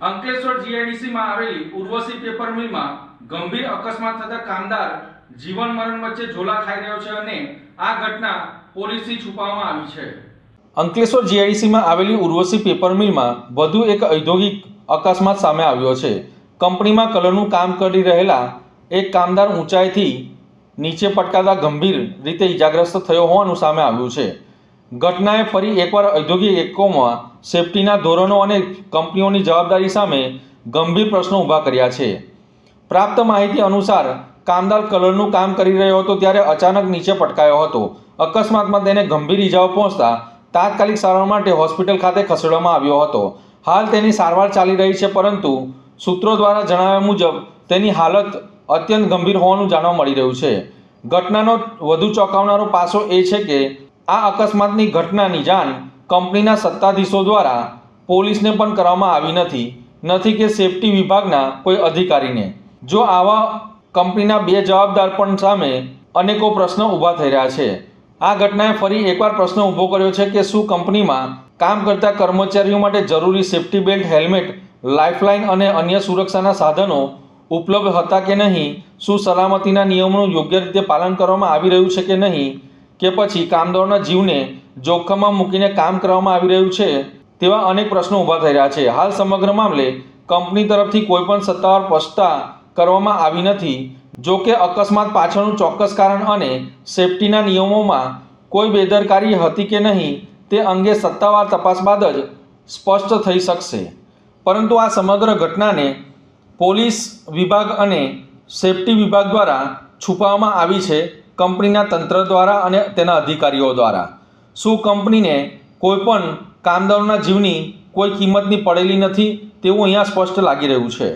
અંકલેશ્વર જીઆઈડીસીમાં આવેલી ઉર્વશી પેપર મિલમાં ગંભીર અકસ્માત થતા કામદાર જીવન મરણ વચ્ચે ઝોલા ખાઈ રહ્યો છે અને આ ઘટના પોલીસથી છુપાવવામાં આવી છે। અંકલેશ્વર જીઆઈડીસીમાં આવેલી ઉર્વશી પેપર મિલમાં વધુ એક ઔદ્યોગિક અકસ્માત સામે આવ્યો છે। કંપનીમાં કલરનું કામ કરી રહેલા એક કામદાર ઊંચાઈથી નીચે પટકાતા ગંભીર રીતે ઇજાગ્રસ્ત થયો હોવાનું સામે આવ્યું છે। ઘટનાએ ફરી એકવાર ઔદ્યોગિક એકમોમાં સેફટીના ધોરણો અને કંપનીઓની જવાબદારી સામે ગંભીર પ્રશ્નો ઊભા કર્યા છે। પ્રાપ્ત માહિતી અનુસાર કામદાર કલરનું કામ કરી રહ્યો હતો ત્યારે અચાનક નીચે પટકાયો હતો। અકસ્માતમાં તેને ગંભીર ઇજાઓ પહોંચતા તાત્કાલિક સારવાર માટે હોસ્પિટલ ખાતે ખસેડવામાં આવ્યો હતો। હાલ તેની સારવાર ચાલી રહી છે, પરંતુ સૂત્રો દ્વારા જણાવ્યા મુજબ તેની હાલત અત્યંત ગંભીર હોવાનું જાણવા મળી રહ્યું છે। ઘટનાનો વધુ ચોંકાવનારો પાસો એ છે કે આ અકસ્માતની ઘટનાની જાણ કંપનીના સત્તાધીશો દ્વારા પોલીસને પણ કરવામાં આવી નથી કે સેફટી વિભાગના કોઈ અધિકારીને। જો આવા કંપનીના બે જવાબદાર પણ સામે અનેકો પ્રશ્નો ઊભા થઈ રહ્યા છે। આ ઘટનાએ ફરી એકવાર પ્રશ્ન ઊભો કર્યો છે કે શું કંપનીમાં કામ કરતા કર્મચારીઓ માટે જરૂરી સેફટી બેલ્ટ, હેલ્મેટ, લાઇફલાઇન અને અન્ય સુરક્ષાના સાધનો ઉપલબ્ધ હતા કે નહીં? શું સલામતીના નિયમોનું યોગ્ય રીતે પાલન કરવામાં આવી રહ્યું છે કે નહીં? કે પછી કામદારોના જીવને જોખમમાં મૂકીને કામ કરવામાં આવી રહ્યું છે? તેવા અનેક પ્રશ્નો ઊભા થઈ રહ્યા છે। હાલ સમગ્ર મામલે કંપની તરફથી કોઈપણ સત્તાવાર સ્પષ્ટતા કરવામાં આવી નથી। જો કે અકસ્માત પાછળનું ચોક્કસ કારણ અને સેફટીના નિયમોમાં કોઈ બેદરકારી હતી કે નહીં તે અંગે સત્તાવાર તપાસ બાદ જ સ્પષ્ટ થઈ શકશે। પરંતુ આ સમગ્ર ઘટનાને પોલીસ વિભાગ અને સેફટી વિભાગ દ્વારા છુપાવવામાં આવી છે, કંપનીના તંત્ર દ્વારા અને તેના અધિકારીઓ દ્વારા। શું કંપનીને કોઈપણ કામદારોના જીવની કોઈ કિંમતની પડેલી નથી તેવું અહીંયા સ્પષ્ટ લાગી રહ્યું છે।